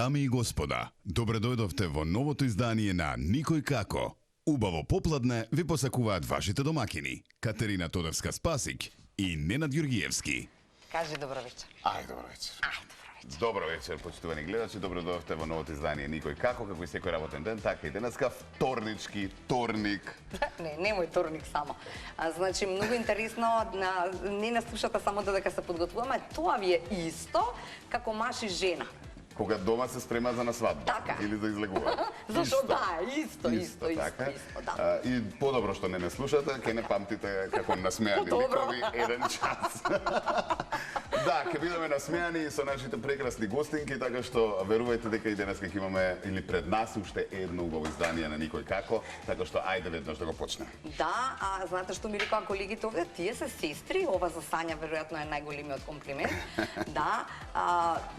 Дами и господа, добре дојдовте во новото издание на Никој како. Убаво попладне ви посакуваат вашите домакини Катерина Тодевска-Спасик и Ненад Јургиевски. Кажи добро вечер. Ај, добро вечер. Добро вечер, почитувани гледачи, добро дојдовте во новото издание Никој како, како и секој работен ден, така и денеска вторнички, вторник. Не, немој вторник само. Значи, многу интересно, не нас слушате само додека се подготвуваме, тоа ви е исто како маж и жена. Кога дома се спрема за на свадба Така. или за излегува. Зашо да, исто, да. И подобро што не слушате, ке не памтите како насмеани ликови еден час. Да, ке бидеме насмеани со нашите прекрасни гостинки, така што верувајте дека и денеска ќе имаме или пред нас уште едно убаво издание на Никој како, така што ајде веднаш да го почнеме. Да, а знаете што ми рекоа колегите овде, тие се сестри, ова за Сања веројатно е најголемиот комплимент. Да,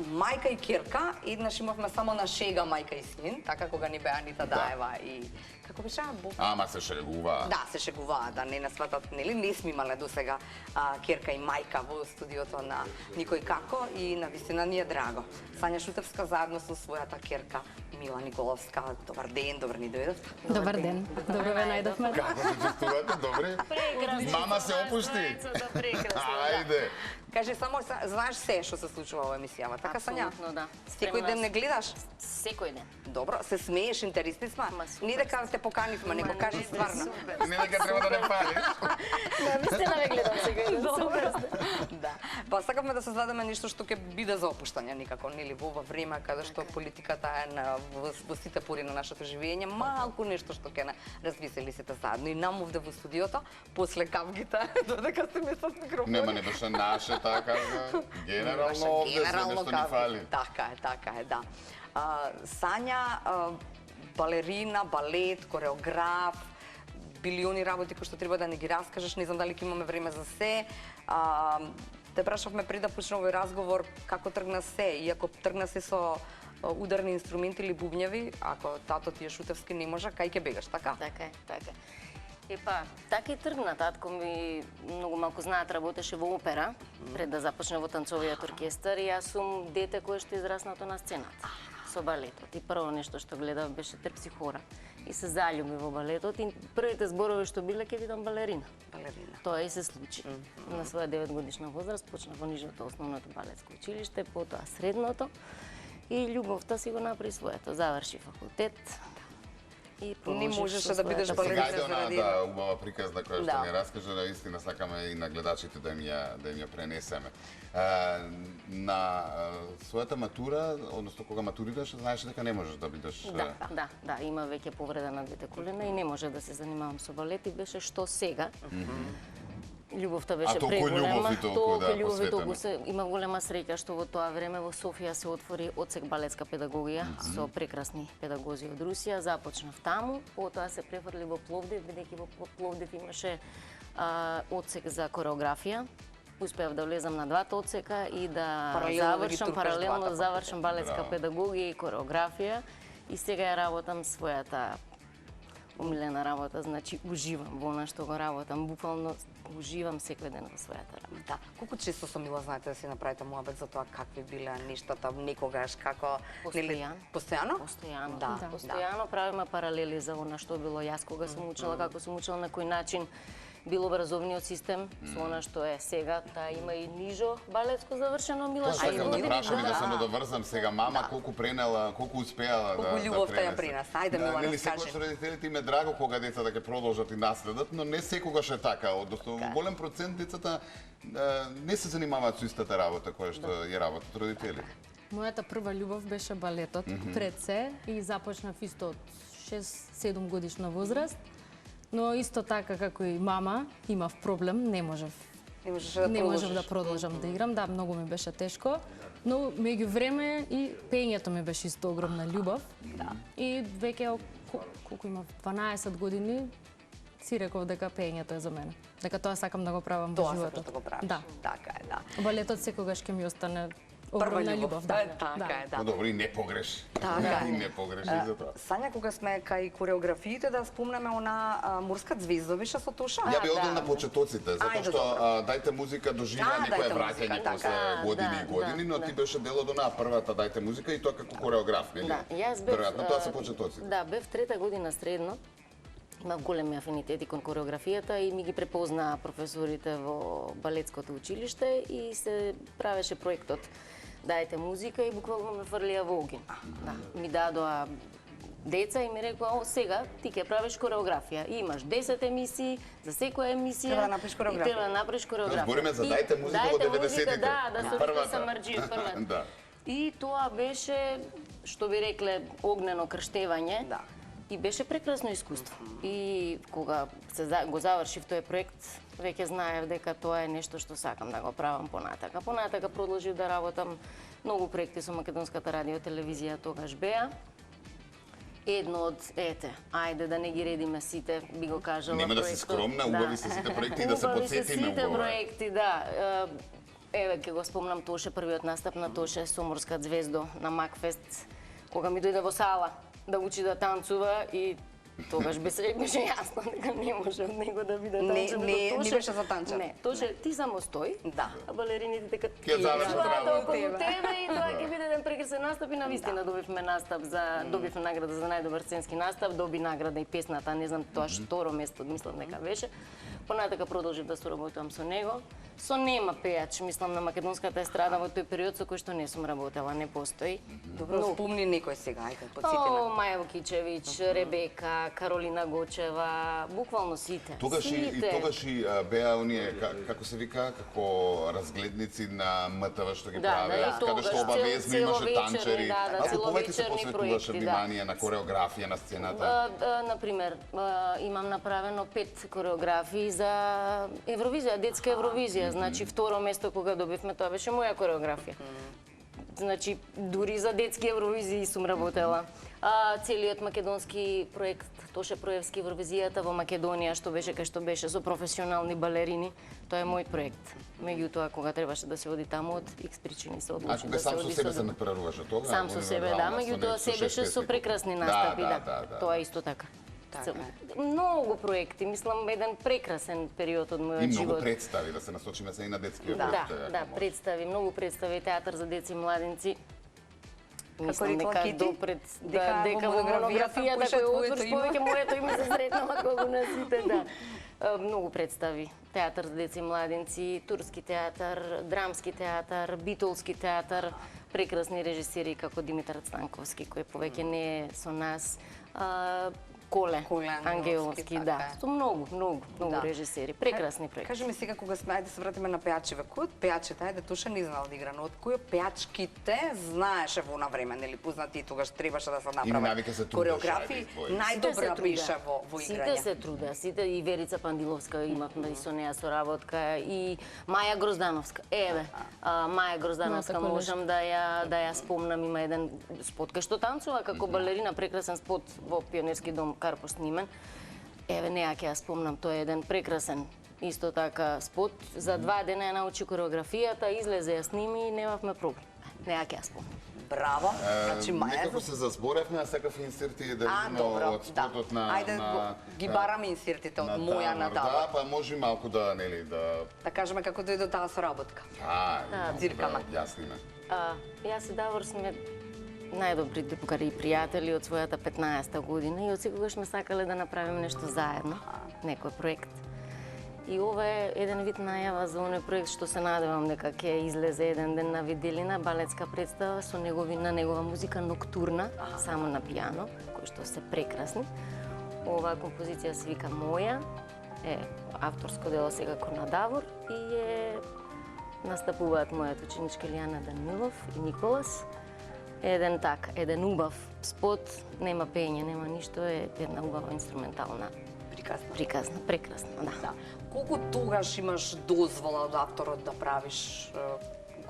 мајка и ќерка, еднаш имавме само на шега мајка и син, така кога ни беа Анита Даева и како беше? Ама се шегува. Да, се шегуваа, да не насватат, нели, не сме имале досега ќерка и мајка во студиото на Никој како и навистина ни е драго. Сања Шутевска заедно со својата ќерка Мила Николовска. Добар ден, добро ни дојдовте. Добар ден. Добро ве најдовме. Како се чувствувате? Добре? Прекрасно. Мама се опушти. Прекрасно. Ајде. Кажи само, знаеш се што се случува во емисијава, така Сања? Апсолутно, да. Секој ден не гледаш? Секој ден. Добро, се смееш, интересни сме. Не дека те поканивме, него кажи стварно. Не дека треба да не фалиш. Да, вистина ве гледам сега. Добро. Да. Па сакавме да создадеме нешто што ќе биде за опуштање никако, нели, во ова време каде што политиката е во сите пори на нашето живење, малку нешто што ќе не развесели сите заедно. И нам овде во студиото, после кавгите, додека се месат микрофони. Нема не беше наше така, генерално овде се нешто ни фали. Така е, да. Сања, балерина, балет, кореограф, билиони работи кои што треба да ни ги раскажеш, не знам дали ќе имаме време за се. Те прашавме пред да почнеме овој разговор како тргна се, иако тргна се со ударни инструменти или бубњеви, ако тато ти е Шутевски не може, кај ќе бегаш, така? Така е. Епа, така и тргна. Татко ми многу малку знаат, работеше во опера, пред да започне во танцовиот оркестар и јас сум дете кое што израснато на сцената со балетот. И прво нешто што гледав беше Терпсихора. И се заљуби во балетот и првите зборови што биле ќе видам балерина. Тоа и се случи. На своја 9-годишна возраст почнав во нижното основното балетско училиште, потоа средното и љубовта си го направи своето. Заврши факултет. И не можеше да бидеш Сега балерина ајде заради да убава приказна која што Да. ни раскаже, наистина сакаме и на гледачите да им ја пренесеме. На својата матура, односно кога матурираш, знаеш дека не можеш да бидеш... Да, има веќе повреда на двете колена и не може да се занимавам со балет и беше што сега. Љубовта беше преголема, има голема среќа што во тоа време во Софија се отвори одсек балетска педагогија со прекрасни педагози од Русија. Започнав таму, потоа се префрли во Пловдив, бидејќи во Пловдив имаше одсек за кореографија. Успеав да влезам на двата одсека и да паралелно завршам балетска педагогија и кореографија и сега ја работам својата умилена работа, значи уживам во она што го работам, буквално уживам секој ден во својата работа. Да, колку често со Мила знаете да си направите муабет за тоа какви биле нештата некогаш, како Постојано. Постојано? Постојано. Да. Постојано правиме паралели за она што било јас кога сум учела, како сум учела, на кој начин бил образовниот систем со она што е сега, таа има и нижо балетско завршено Мила. Сакам да прашам и да само да врзам сега мама колку пренела, колку успеала да колку љубовта ја принес. Ајде Мила, нели раскажи. секогаш родителите им е драго кога децата ќе продолжат и наследат, но не секогаш е така, односно во голем процент децата не се занимаваат со истата работа која што ја работат родителите. Мојата прва љубов беше балетот пред се и започнав исто од 6-7 годишна возраст. Но исто така како и мама, имав проблем, не можев да продолжам да играм, да, многу ми беше тешко, но меѓу време и пењето ми беше исто огромна љубов. И веќе колку имав 12 години, си реков дека пењето е за мене. Дека тоа сакам да го правам во животот. Тоа сакаш да го правиш. Да. Така е, да. Балетот секогаш ќе ми остане огромна љубов, да. Така е, да. Но добро, и не погреши. Така е. И не погреши за тоа. Сања, кога сме кај кореографиите, да спомнеме она Мурска звезда беше со Туша. Ја би одел на почетоците, затоа што Дајте музика доживеа некое враќање после години и години, но ти беше дел од онаа првата Дајте музика и тоа како кореограф, нели? Да, јас бев... Веројатно тоа се почетоците. Да, бев трета година средно. Имав големи афинитети кон кореографијата и ми ги препознаа професорите во балетското училиште и се правеше проектот Дајте музика и буквално ме фрлија во огин. Да, ми дадоа деца и ми рекоа, о, сега ти ќе правиш кореографија. И имаш 10 емисии, за секоја емисија треба да направиш кореографија. И треба да направиш кореографија. Збориме за Дајте музика во 90-тите. Да, со Рито Самарџиев првата. Да. И тоа беше, што би рекле, огнено крштевање. Да. И беше прекрасно искуство. И кога го завршив тој проект, веќе знаев дека тоа е нешто што сакам да го правам понатака. Понатака продолжив да работам многу проекти со Македонската радио телевизија тогаш беа. Едно од, ајде да не ги редиме сите, би го кажала. Нема да си скромна, убави се сите проекти и да се подсетиме. Убави се сите проекти, да. Еве, ќе го спомнам Тоше, првиот настап на Тоше со Морска звездо на Макфест, кога ми дојде во сала да учи да танцува и тогаш беше јасно дека не може од него да биде танчар. Не беше за танчар. Не, Тоше, ти само стои, да. А балерините дека ќе завршат работа околу тебе и тоа ќе биде еден прекрасен настап и навистина добивме настап за добивме награда за најдобар сценски настап, доби награда и песната, не знам тоа второ место, мислам дека беше. Понатака продолжив да соработувам со него. Со нема пејач, мислам на македонската естрада во тој период со кој што не сум работела, не постои. Добро, спомни некој сега, ајде, подсети ме. Маја Вукичевиќ, Ребека, Каролина Гочева, буквално сите. Тогаш и беа оние, како се вика, како разгледници на МТВ што ги правеа, каде што обавезно имаше танчери. Ако повеќе се посветуваше внимание на кореографија на сцената? Например, имам направено 5 кореографии за Евровизија, детска Евровизија. Значи, второ место кога добивме, тоа беше моја кореографија. Значи, дури за детски Евровизии сум работела. Целиот македонски проект Тоше Проевски Евровизијата во Македонија, што беше кај што беше со професионални балерини, тоа е мој проект. Меѓутоа, кога требаше да се оди таму, од X причини се одлучи да се оди. Сам со себе се натпреваруваше тоа? Сам со себе, да, меѓутоа се беше со прекрасни настапи, да. Тоа исто така. Многу проекти, мислам, еден прекрасен период од мојот живот. И многу представи, да се насочиме се и на детскиот проект. Да, представи, многу представи, театар за деца и младенци. Мислам дека допред дека во монографијата која отвориш повеќе моето име се сретнала кога на сите, да. Многу представи. Театар за деца и младенци, турски театар, драмски театар, битолски театар, прекрасни режисери како Димитар Станковски, кој повеќе не е со нас. Коле Ангеловски, да. Со многу режисери, прекрасни проекти. Кажи ми сега кога сме, ајде се вратиме на пејачеве. Кој од пејачите, ајде Туша не знал да игра, но од кој од пејачките знаеше во она време, нели познати и тогаш требаше да се направи кореографии, најдобро пише во играње. Сите се труда, сите и Верица Пандиловска имавме и со неа соработка и Маја Гроздановска. Еве, Маја Гроздановска можам да ја спомнам, има еден спот кај што танцува како балерина, прекрасен спот во Пионерски дом Карпо снимен. Еве, неа ќе ја спомнам, тоа е еден прекрасен исто така спот. За 2 дена ја научи кореографијата, излезе ја сними и немавме проблем. Неа ќе ја спомнам. Браво. Значи Маја. Некако се заборевме, а сакав инсерти да видиме од спотот на ајде ги бараме инсертите од моја на Давор. Да, па може малку да, нели, да кажеме како дојде таа соработка. Циркама. Јасниме. Јас и Давор сме најдобри другари и пријатели од својата 15-та година и од секогаш сме сакале да направиме нешто заедно, некој проект. И ова е еден вид најава за оној проект што се надевам дека ќе излезе еден ден на виделина, балетска представа со негова музика ноктурна, само на пијано, кои што се прекрасни. Оваа композиција се вика Моја, е авторско дело секако на Давор и настапуваат мојот ученичка Илијана Данилов и Николас. Еден убав спот, нема пење, нема ништо, е една убава инструментална приказна, прекрасна, да. Колку тогаш имаш дозвола од авторот да правиш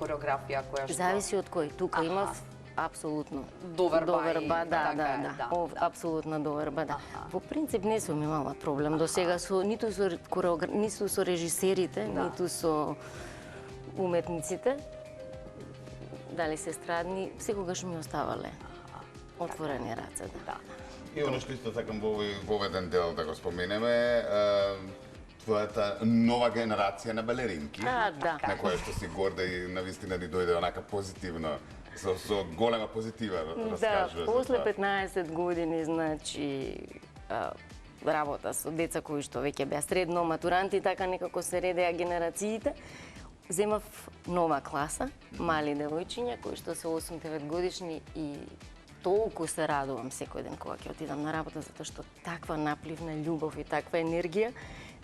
кореографија која што... Зависи од кој. Тука имав апсолутно доверба, да. Апсолутна доверба, да. Во принцип не сум имала проблем до сега ниту со режисерите, ниту со уметниците. дали се страдни, секогаш ми оставале отворени раце. Да. И оно што исто сакам во овој дел да го споменеме, твојата нова генерација на балеринки, Да. на која што си горда и навистина ни дојде онака позитивно, со голема позитива раскажува. Да, после 15 години, значи, работа со деца кои што веќе беа средно матуранти, така некако се редеа генерациите, земав нова класа, мали девојчиња кои што се 8-9 годишни и толку се радувам секој ден кога ќе отидам на работа, затоа што таква напливна љубов и таква енергија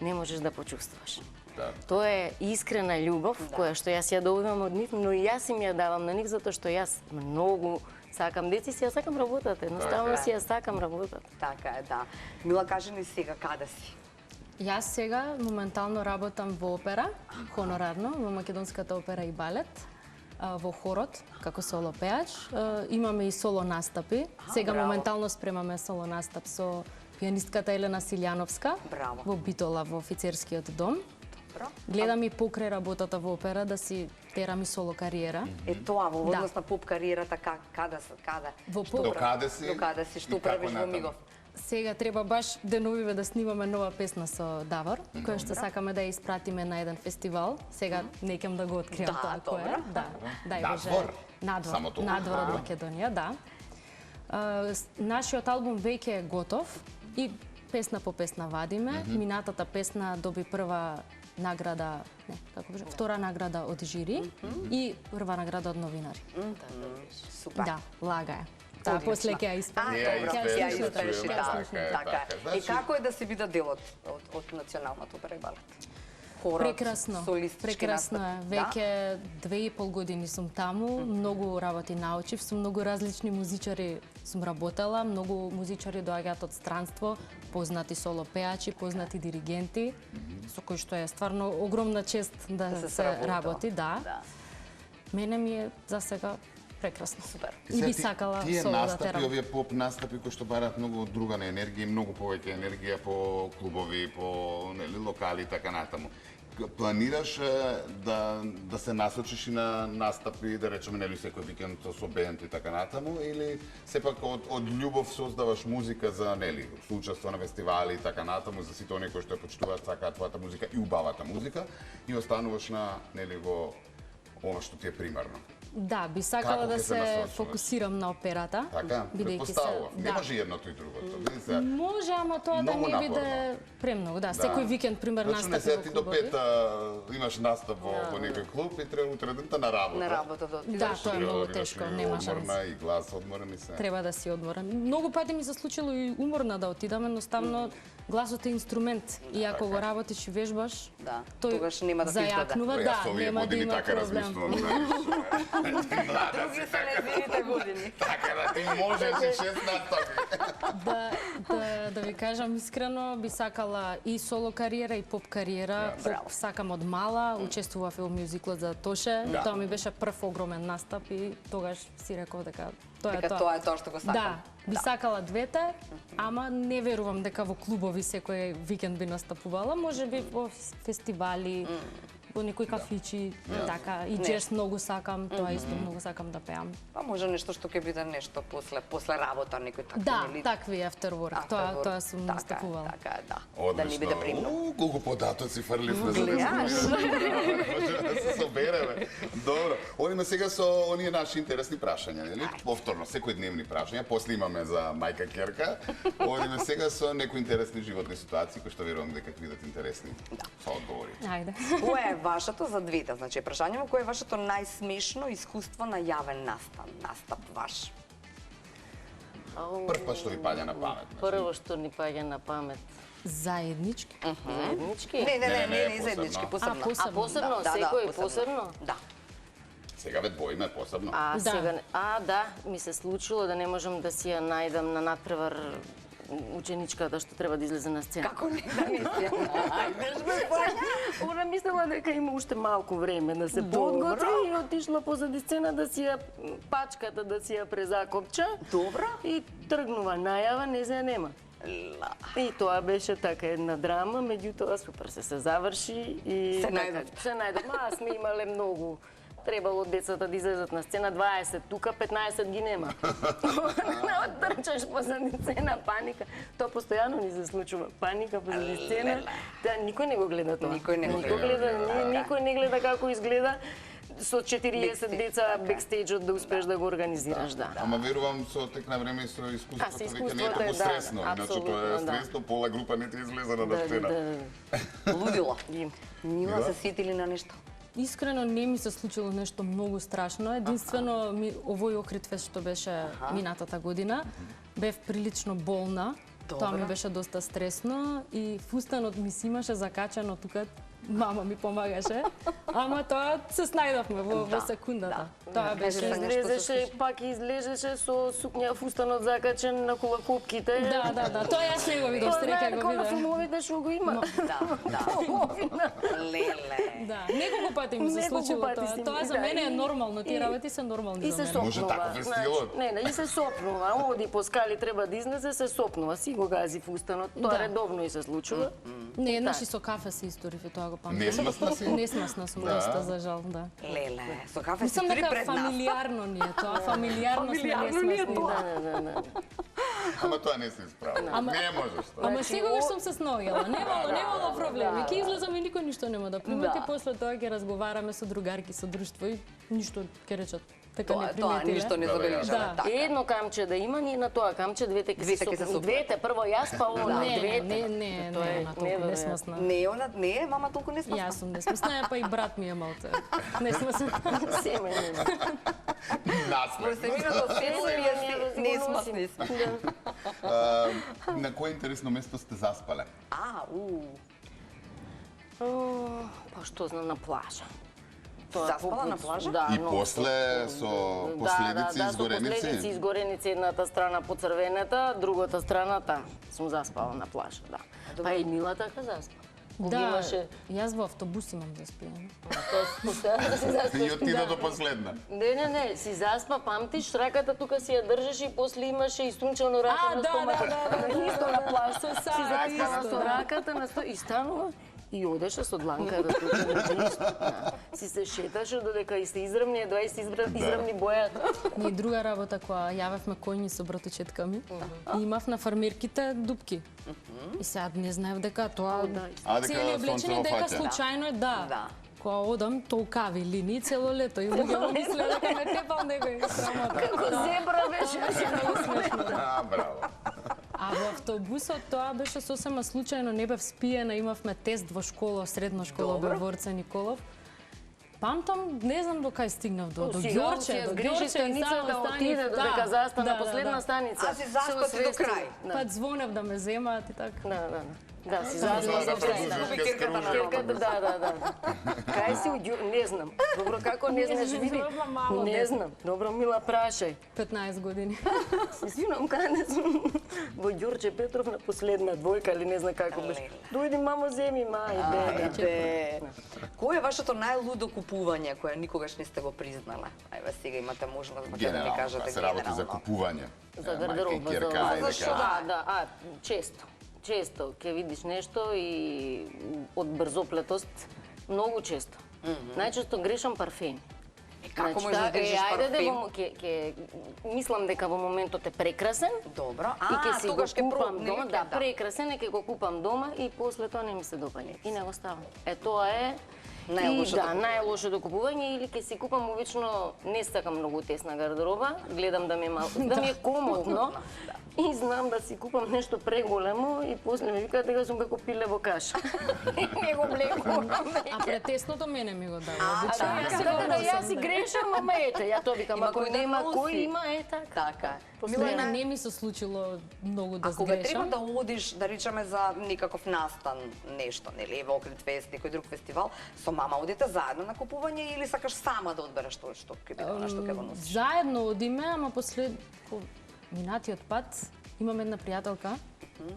не можеш да почувствуваш. Да. Тоа е искрена љубов која што јас ја добивам од нив, но и јас им ја давам на нив затоа што јас многу сакам деци, си ја сакам работата, едноставно си ја сакам работата. Така е, да. Мила, кажи ни сега каде си? Јас сега моментално работам во опера, хонорарно, во Македонската опера и балет, во хорот, како соло пеач. Имаме и соло настапи. Сега моментално спремаме соло настап со пианистката Елена Силјановска во Битола, во офицерскиот дом. Гледам и покрај работата во опера да си терам и соло кариера. Тоа, во однос на поп кариерата, каде? Во поп. До каде си? Што правиш во Мигов? Сега треба баш деновиве да снимаме нова песна со Давор, која што сакаме да ја испратиме на еден фестивал. Сега неќам да го откриам тоа кој е. Да, Надвор? Надвор од Македонија, да. Нашиот албум веќе е готов и песна по песна вадиме. Минатата песна доби прва награда, втора награда од жири и прва награда од новинари. Супер. Да, лага е. Таа после ќе ја исполни. Ја исполни, така. И како е да се биде дел од националната опера и балет? Прекрасно, прекрасно е. Веќе 2,5 години сум таму, многу работи научив, со многу различни музичари сум работела, многу музичари доаѓаат од странство, познати соло пеачи, познати диригенти, со кои што е стварно огромна чест да се работи, да. Мене ми е за сега прекрасно. Супер. И би сакала тие соло да настапи, терам. овие поп настапи кои што бараат многу друга енергија и многу повеќе енергија по клубови, по локали и така натаму. Планираш да се насочиш и на настапи, да речеме, секој викенд со бенд и така натаму, или сепак од љубов создаваш музика за соучество на фестивали и така натаму, за сите оние кои што ја почитуваат, сакаат твојата музика и убавата музика, и остануваш на во ова што ти е примарно? Да, би сакала да се фокусирам на операта. Така, предпоставував. Не може едното и другото. Може, ама тоа да не биде премногу. Да, секој викенд, пример, настапи во клубови. До клубови. 5 имаш настап во некој клуб и треба утредента на работа. На работа да отидеш. Да, тоа е многу тешко, нема шанс. Одморна и глас одморен и се. Треба да си одморен. Многу пати ми се случило и уморна да отидам, едноставно гласот е инструмент и ако го работиш и вежбаш, тогаш нема да ти изгледа. зајакнува, да, нема да има проблем. Други се незините години. Така да ти можеш и 6 настапи. Да ви кажам искрено, би сакала и соло кариера и поп кариера. Поп сакам од мала, учествував во мюзиклот за Тоше. Тоа ми беше прв огромен настап и тогаш си реков дека тоа е тоа. Тоа е тоа што го сакам. Да, би сакала двете, ама не верувам дека во клубови секој викенд би настапувала, можеби во фестивали, во некои кафичи, така, и джез многу сакам, тоа исто многу сакам да пеам. Па може нешто што ќе биде нешто после работа, некој такви, Да, такви afterwork, тоа сум настапувала. Така е, да. Одлично. Да ни биде примно. Колку податоци фрливме за може да се собереме. Добро. Одиме сега со оние наши интересни прашања, нели? Повторно, секојдневни прашања, после имаме за мајка Керка. Одиме сега со некои интересни животни ситуации кои што верувам дека ќе бидат интересни. Со одговори. Ајде. Кој е вашето за двете? Значи, прашањето кој е вашето најсмешно искуство на јавен настап ваш? Прв пат што ви паѓа на памет. Прво што ни паѓа на памет. Заеднички? Заеднички? Не, заеднички, посебно. А посебно, секој посебно? Да. Сега ве двоиме посебно. Да, ми се случило да не можам да си ја најдам на надпревар ученичката што треба да излезе на сцена. Како не да мислам? Она мислела дека има уште малку време да се подготви и отишла позади сцена да си ја пачката да си ја презакопча. Добро. И тргнува најава, не се нема. И тоа беше така една драма, меѓутоа супер се заврши и се најдов. Се најдов. Сме имале многу требало децата да излезат на сцена, 20, тука 15 ги нема. Трчаш позади сцена, паника. Тоа постојано ни се случува. Паника позади сцена. Никој не го гледа тоа. Никој не го гледа. Никој не гледа како изгледа со 40 деца бекстејџот да успеш да го организираш, да. Ама верувам со тек на време и со искуството веќе не е толку стресно, иначе тоа е стресно, пола група не ти излезе на сцена. Лудила. Мила се сетили на нешто? Искрено не ми се случило нешто многу страшно. Единствено овој Охридфест што беше минатата година, бев прилично болна. Тоа ми беше доста стресно и фустанот ми си имаше закачано тука. Мама ми помагаше, ама тоа се снајдовме во секундата. Тоа беше излезеше, пак излезеше со сукња фустанот закачен на кулакопките. Да, тоа јас не го видов, среќа го видов. Филмовите што го има. Да. Леле. Да, неколку пати ми се случило тоа. Тоа за мене е нормално, тие работи се нормални за мене. Може таков е стилот. Не, и се сопнува, оди по скали треба да излезе, се сопнува, си го гази фустанот. Тоа редовно и се случува. Не, еднаш и со кафе се историв и тоа го памтам. Несмасна си? Несмасна сум доста, за жал, да. Леле, со кафе си Мислам дури дека пред нас. фамилиарно ни е тоа, фамилиарно сме несмасни. Да. Ама тоа не се исправува. Не можеш тоа. Ама секогаш сум се сноѓала, немало проблеми. Ќе излезаме и никој ништо нема да примети, после тоа ќе разговараме со другарки, со друштво и ништо ќе речат. Така не Тоа ништо не забележаме. Да. Едно камче да има, ние на тоа камче двете ќе се сопнат. Двете, прво јас, па она, двете. Не, она толку несмасна. Не е, мама толку несмасна. Јас сум несмасна, па и брат ми е малце. Несмасна. Семе нема. Во семејното сесија несмасни. На кое интересно место сте заспале? Па што знам, на плажа. Заспала на плажа? Да, И после со последици изгореници? Да, со последици изгореници, едната страна по црвената, другата страна сум заспала на плажа, да. Па и Мила така заспа. Да, јас во автобус имам да спијам. Тоа постојано да си заспаш. И отида до последна. Не, си заспа, памтиш, раката тука си ја држиш и после имаше и струнчено рака на стомакот. Исто на плажа. Си заспала со раката на стомакот и станува. И одеше со дланката тука на исто. Си се шеташе додека и се израмни, едва и се израмни бојата. Ние друга работа која јавевме коњи со братучетками и имав на фармерките дупки. И сега не знаев дека тоа цели облечени дека случајно е, да. Кога одам, толкави линии цело лето и луѓе мислеа дека ме тепал некој срамота. Како зебра беше многу смешно. Браво. А во автобусот тоа беше сосема случајно, не бев спиена, имавме тест во школа, средна школа во Ворце Николов. Памтам, не знам до кај стигнав, до Ѓорче, станица да отиде, додека застана последна станица. А си заспати до крај. Па звонев да ме земаат и така. Да, си заспала. Да. Кај си не знам. Добро, како не знаеш, види? Не знам. Добро, Мила, прашај. 15 години. Си синам каде сум. Во Ѓорче Петров на последна двојка или не знам како беше. Дојди, мамо, земи, Ајде. Кој е вашето најлудо купување кое никогаш не сте го признале? Ајде, сега имате можност да ни кажете се работи за купување. За гардероба, да, често ќе видиш нешто и од брзоплетост многу често. Најчесто грешам парфеми. Како можеш да грешиш парфем? Мислам дека во моментот е прекрасен. Добро. И ќе си го купам дома, да, прекрасен и ќе го купам дома и после тоа не ми се допаѓа и не го ставам. Тоа е најлошото купување, или ќе си купам обично, не сакам многу тесна гардероба, гледам да ми е комодно. И знам да си купам нешто преголемо и после ми викаат дека сум како пиле во каша. Не го блекувам. А претесното мене ми го дава. Јас си грешам, ама ете, ја тоа викам, ако нема кој има, така. Милена, не ми се случило многу да сгрешам. Ако треба да одиш, да речеме, за некаков настан, нешто, нели, во Охридфест, некој друг фестивал, со мама одите заедно на купување или сакаш сама да одбереш тоа што ќе биде, на што ќе го носиш? Заедно одиме, ама минатиот пат имам една пријателка,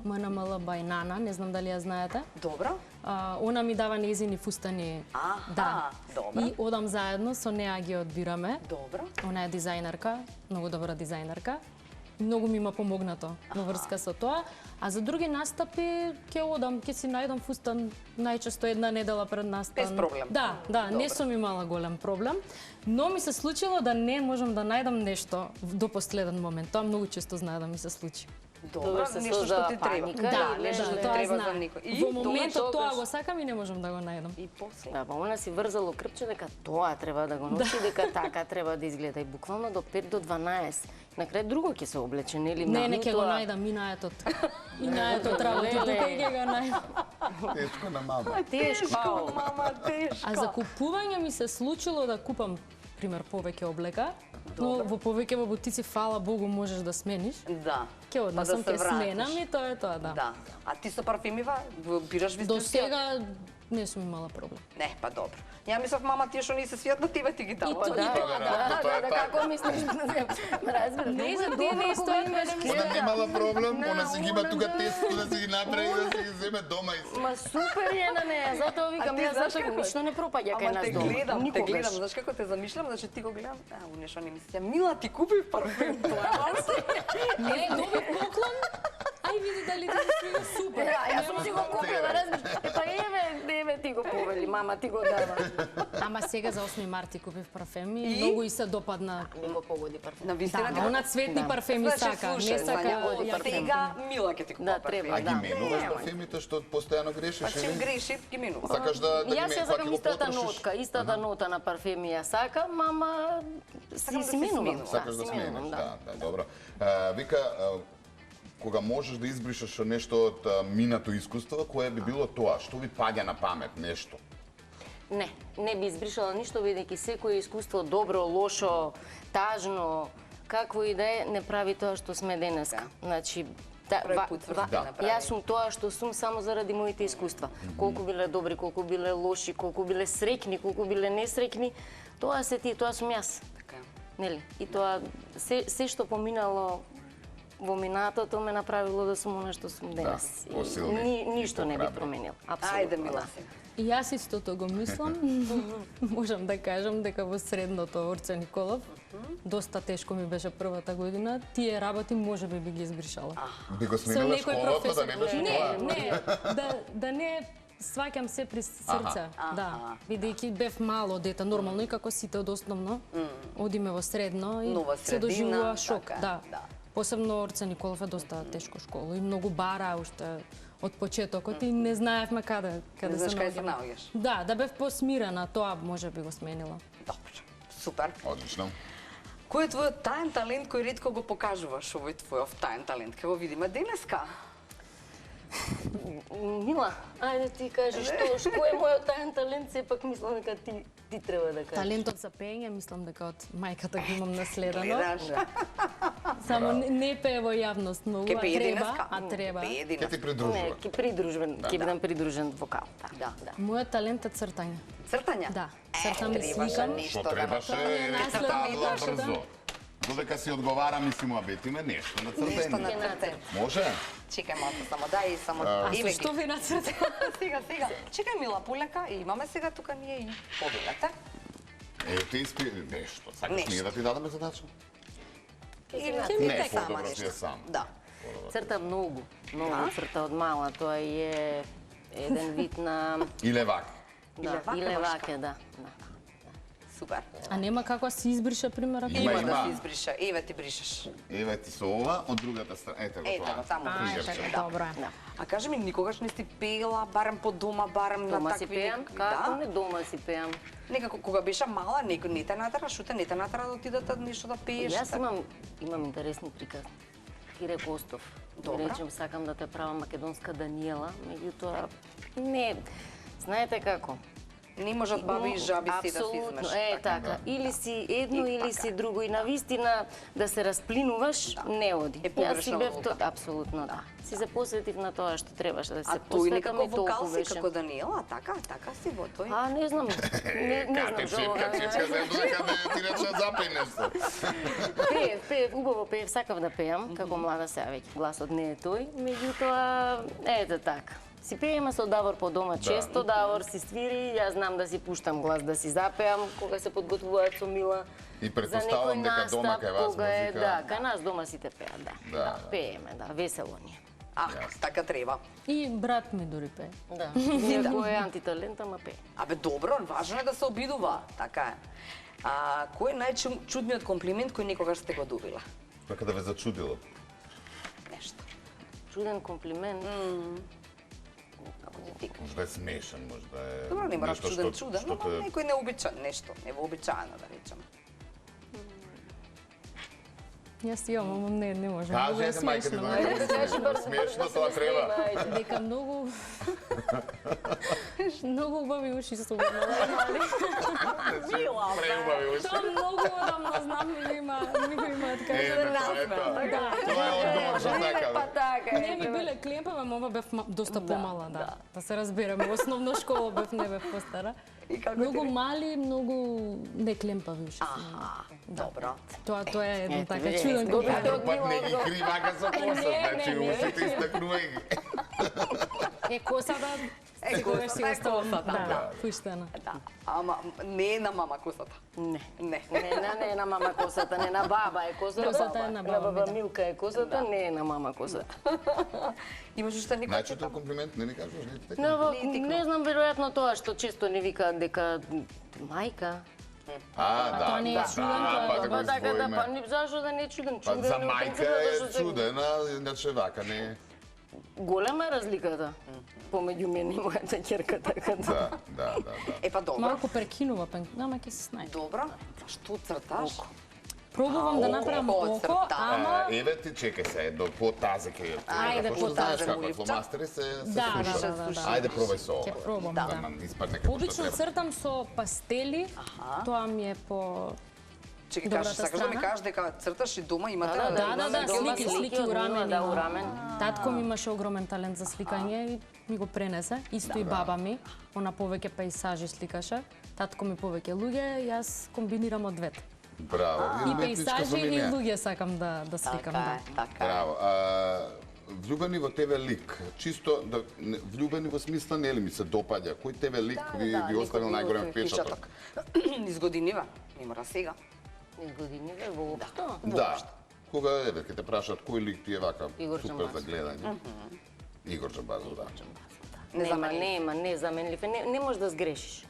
МНМЛ Бајнана, не знам дали ја знаете. Добро. Она ми дава нејзини фустани. Добро. И одам заедно, со неа ги одбираме. Добро. Она е дизајнерка, многу добра дизајнерка. многу ми има помогнато во врска со тоа. А за други настапи ќе одам, ќе си најдам фустан најчесто една недела пред настан. Без проблем. Да, не сум имала голем проблем, но ми се случило да не можам да најдам нешто до последен момент. Тоа многу често знае да ми се случи. Добро, нешто што ти треба. Нешто што ти тоа треба за знае. никој. Во моментот тоа го сакам и не можам да го најдам. И после. Да, па она си врзало крпче дека тоа треба да го носи, дека така треба да изгледа. И буквално до 5 до 12. На крај друго ќе се облече, нели? Не ќе го најдам и наетот. И наетот работи тука и ќе го најдам. Тешко на мама. Тешко. Мама, тешко. А за купување ми се случило да купам пример повеќе облека, но во повеќе во бутици фала Богу можеш да смениш. Да. Ќе однесам, ќе сменам и тоа е тоа, да. Да. А ти со парфемива бираш вистински? До сега не сум имала проблем. Не, па добро. Ја мислев мама тие што не се свијат на тебе ти ги дава. Да, како мислиш? Разбираш, Не, за ти не стои Она немала проблем, она си ги има тука тесто да си ги направи да си ги земе дома и се. Ма супер е на неја, затоа викам ти јас знаеш затоа како? ништо не пропаѓа кај Ама нас те дома. гледам, знаеш како те замишлям, значи ти го гледам, у нешто не мислам. Мила ти купи парфем тоа. Не, добив поклон. Ај види дали ти се свига супер. Јас сум си го купила, разбираш? Па еве ти го повели, мама ти го дава. Ама сега за 8 март ти купив парфем и многу и се допадна. Не го погоди парфем. На вистина Да, она цветни парфеми сака, не сака. Сега Мила ќе ти купи Да, парфем. треба. А ги менуваш парфемите што постојано грешиш Па чим или? греши, ги минува. Сакаш да ги Јас ја сакам го истата потрошиш? нотка, истата нота на парфеми ја сакам, мама Сакам да си се менувам. сменува. Сакаш да смениш, да, добро. Вика, кога можеш да избришеш нешто од минато искуство, кое би било тоа? Што ви паѓа на памет нешто? Не би избришала ништо, бидејќи секое искуство, добро, лошо, тажно, какво и да е, не прави тоа што сме денеска. Значи, Први пут сврши да направи. јас сум тоа што сум само заради моите искуства. Колку биле добри, колку биле лоши, колку биле среќни, колку биле несреќни, тоа се ти, тоа сум јас. Така. Нели? И тоа се што поминало во минатото ме направило да сум она што сум денес. посилни, Ништо не би похрабри. променил. Апсолутно. Ајде, Мила. И јас истото го мислам. Можам да кажам дека во средното Орце Николов доста тешко ми беше првата година. Тие работи можеби би ги избришала. Би го сменила школата, да не беше тоа? Не, да не сваќам се при срце, да. Бидејќи бев мало дете, нормално и како сите од основно, одиме во средно и Нова се средина, доживува шок, така, да. да. Посебно Орце Николов е доста тешко школа и многу бара уште од почетокот и не знаевме каде Не знаеш се каде се наоѓаме. наоѓаш. Да бев посмирена, тоа може би го сменила. Добро. Супер. Одлично. Кој е твојот таен талент кој ретко го покажуваш, овој твојов таен талент? Ке го видиме денеска. Мила, ајде ти кажи што е мојот таен талент, сепак мислам дека ти треба да кажеш. Талентот за пеење мислам дека од мајката го имам наследено. Гледаш? Само не пее во јавност многу, Ке а пее треба, денеска? а треба. Пее Ке денеска. ти Не, придружува. ќе бидам придружен вокал. Да. Мојот талент е цртање. Цртање? Да, цртам и требаше сликам. нешто Што требаше, рече наследно табла нешто, да. брзо. Додека си одговара, ми му абетиме нешто на Нешто на цртење. цртење. Може? Чекај малку само, дај само. А Еве со што ви нацрта? Сега. Чекај Мила полека и имаме сега тука ние и победата. Те испи нешто. Сакаш Нешто. ние да ти дадеме задача? Или Не, сама подобро си нешто. е сам. Да. Црта многу црта од мала, тоа е еден вид на И левак. левак и е левак е, да. Супер. А нема како да се избрише примера? Има, Има да има. се избриша. Еве ти бришеш. Еве ти со ова, од другата страна. Ете го Ето тоа. го таму А, бришеш. така, Да. добро. А кажи ми, никогаш не си пеела, барем по дома, барем на Дома си такви пеам, некакви, како да? не дома си пеам. Некако кога беше мала, некој не те натера, шуте не те натера да отидете нешто да пееш. Јас имам интересни приказни. Кире Костов. Добра. Речем, сакам да те правам македонска Даниела, меѓутоа не, знаете како? Не можат баби и жаби си да се Апсолутно, измеш. така. Или си едно, И или така. си друго. И навистина да се расплинуваш, не оди. Е погрешна одлука. Апсолутно, да. Си се посветив на тоа што требаше да се А тој посветам некако и толку вокал си беше. како Даниела, така си во тој. А, не знам. Не знам, Чепка, земно дека не ти рече запеј нешто. Пеев, убаво пеев, сакав да пеам, како млада сега веќе гласот не е тој, меѓутоа, ете така. Си пееме со Давор по дома често, Давор си свири, јас знам да си пуштам глас да си запеам кога се подготвуваат со Мила. И претпоставам дека дома кај вас музика. Да, кај нас дома сите пеат, да. Пееме, да, весело ни е. Така треба. И брат ми дури пее. Да. Иако е антиталент, ама пее. Абе добро, важно е да се обидува, така е. Кој е најчудниот комплимент кој некогаш сте го добила? Така да ве зачудило. Нешто. Чуден комплимент. Можда е смешен, можда е... Добро, не мора чуден, но некој необичаен нешто, невообичаено да речеме. Јас имам, ама не можам. Кажете, мајка ти, смешно тоа треба. Дека многу убави уши су мали. Преубави уши. Тоа многу одамно знам, ми има така. Тоа е одговор што сакам. Не ми биле клемпава, ама бев доста помала, да се разбереме. Основна школа бев, не бев постара. Многу мали, многу не клемпави уши. Добро. Тоа е еден така чуден комплимент. Пак не ги кри вака со коса, значи ушите истакнувај ги. Косата, секогаш си оставам, пуштена. Да, ама не е на мама косата. Не. Не. Не е на мама косата, не на баба е косата. Косата е на баба ми, баба Милка е косата, не е на мама косата. Имаш уште некој Најчуден комплимент, не ни кажуваш, не ти така? Не знам, веројатно тоа што често не викаат дека мајка. Тоа не е чуден, Па така да, па зашо да не е чуден? Па за мајка е чуден, а иначе вака не е. Голема е разликата помеѓу мене и мојата ќерка, така да. Да. Па добро. малку прекинува, ама ќе се снајде. Добро. Што црташ? Пробувам да направам око, ама Еве ти чекај се, едно по тазе ке. Ајде, по тазе, како фломастери се да. Ајде пробај со ова. Ќе пробам, Да да. нам испадне како што Обично треба. цртам со пастели, тоа ми е по... Чекај, Добрата сакаш да ми страна? кажеш дека црташ и дома имате? слики у рамен да, има. у рамен. Татко ми имаше огромен талент за сликање и ми го пренесе. Исто и баба ми, она повеќе пејзажи сликаше. Татко ми повеќе луѓе, јас комбинирам од двете. Браво. И Уметничка пејзажи и линија. луѓе сакам да сликам, да. Така е. Браво. Влюбени во тебе лик, чисто влюбени во смисла нели ми се допаѓа. Кој тебе лик ви оставил најголем впечаток? Низ годинива, не мора сега. Низ годиниве воопшто. Да. Кога еве ќе те прашат кој лик ти е вака Игор супер Џамбазов. за гледање? Игор Џамбазов, да. Не заменлив. Не можеш да сгрешиш.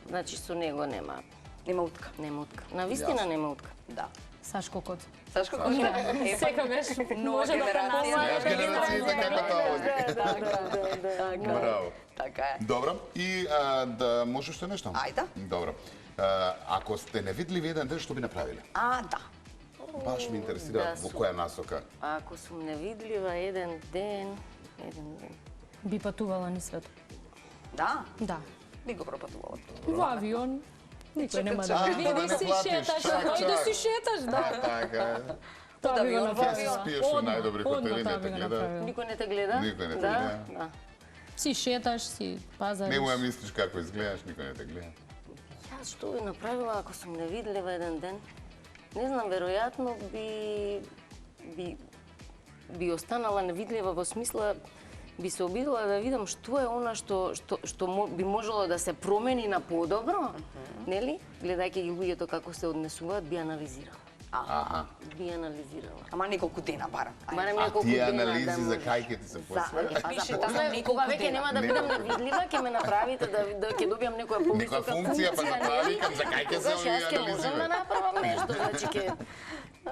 Значи со него нема утка. утка. На вистина нема утка. Да. Сашко Кот. Сашко Кочка? Секогаш може да генерација. Јас генерацијата како тоа оди. Да. Браво. Така е. Добро. И да можеш уште нешто? Ајде. Добро. Ако сте невидливи еден ден, што би направиле? Да. Баш ме интересира во која насока. Ако сум невидлива еден ден, Би патувала ни свет. Да? Да. Би го пропатувала. Во авион. Никој нема да чакай, види. да не Си платиш, шеташ, чак, тој да чак. си шеташ, да. Така. Тоа би го авион, Ќе се направила. спиеш во најдобри хотели, не те гледа. никој не те гледа? Никој не те Да? гледа. Да. Си шеташ, си пазариш. Не му ја мислиш како изгледаш, никој не те гледа. Јас што би направила ако сум невидлива еден ден? Не знам, веројатно би останала невидлива во смисла би се обидела да видам што е она што би можело да се промени на подобро, нели? Гледајќи ги луѓето како се однесуваат, би анализирала. Аха. Би анализирала. Ама неколку дена барам. Барем А неколку тие дена анализи да за може. кај ќе ти се посвета? Пише После, таму неколку кога веќе дена. нема да бидам невидлива, ќе ме направите да ќе добијам некоја повисока Некоја функција, па направи кам за кај ќе се Тогаш јас ќе можам да анализира. направам нешто, значи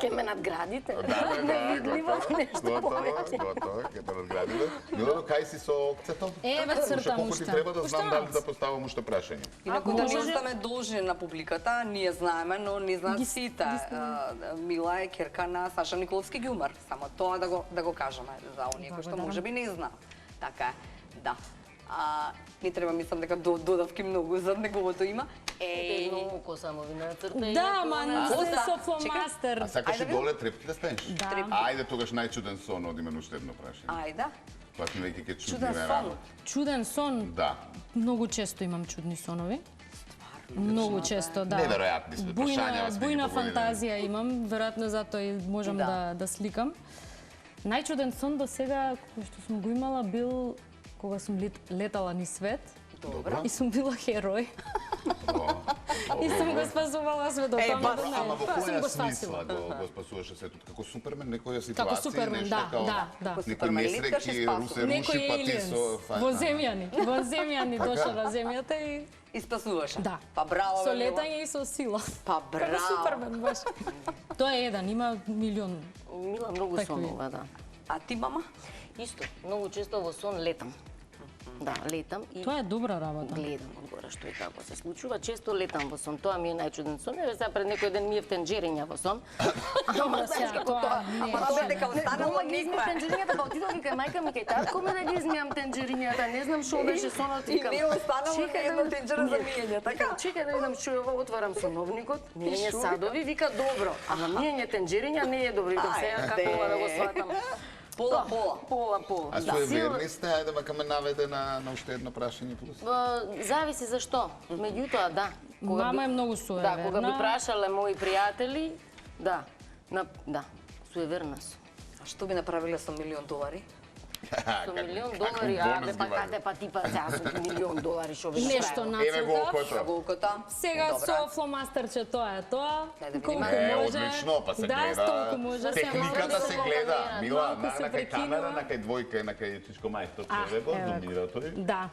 ќе ме надградите. Да, Невидлива, нешто повеќе. готово, ќе те надградиме. Милано, кај си со окцето? Еве цртам Колку ти уште. треба да Уште знам дали малку. да поставам уште прашање? Инаку да не остаме должни на публиката, ние знаеме, но не знаат сите. Мила е ќерка на Саша Николовски Ѓумар. Само тоа да го кажеме за оние кои што можеби не знаат. Така е, да. Не треба, мислам дека додавки многу за неговото има. Едно око само ви нацрта. Да, ма не се Коса. со фломастер. А сакаш и Ајде, доле трепки да станеш? Да. Ајде тогаш најчуден сон, одиме на уште едно прашање. Ајде. Па сме веќе ке Чуден чудиме сон. работи. Чуден сон. Да. Многу често имам чудни сонови. Многу често, да. Неверојатни сме, прашања сме ги бујна поголемени. фантазија имам, веројатно затоа и можам да сликам. Најчуден сон до сега кој што сум го имала бил кога сум летала ни свет. Добро. И сум била херој. И сум го спасувала светот. Ама во која смисла го спасуваше светот? Како Супермен, некоја ситуација? Како Супермен, да. Некој несреќи, се руши, па ти со... Во земјани доша на земјата и спасуваше. Да. Па браво. Со летање и со сила. Па браво. Како Супермен баш. Тоа е еден, има милион. Мила многу сонова, да. А ти, мама? Исто, многу често во сон летам. Да, летам и Тоа е добра работа. гледам одгоре што и како се случува. Често летам во сон. Тоа ми е најчуден сон. Еве сега пред некој ден ми е тенџериња во сон. Добро сега, тоа не е. Ама дека останала ги измија никоја. тенџерињата, па отидов вика мајка ми кај татко ме да ги измијам тенџерињата. Не знам што беше сонот, И викам. не останало ни една тенџера за миење, така? Чекај да видам што е ова, отварам соновникот, миење садови, вика добро. Ама миење тенџериња не е добро, викам сега како ова да го сватам. Пола. А суеверни сте, ајде ма ме наведе на уште едно прашање плюс. Зависи за што. Меѓутоа, да. Мама е многу суеверна. Да, кога би прашале мои пријатели, да, суеверна сум. А што би направиле со $1,000,000? Со $1,000,000, абе, па каде па типа сега со $1,000,000 шо би Нешто Еве го нацртав. окото. Гулката. Сега со фломастерче тоа е тоа. Дај да видиме. Колку Не, може. одлично, па се Да, гледа. толку може. Техниката се гледа. Мила, Малку се на кај прекинува. камера, на кај двојка, на кај Чичко мајстор, еве го, еве. домира тој. Да.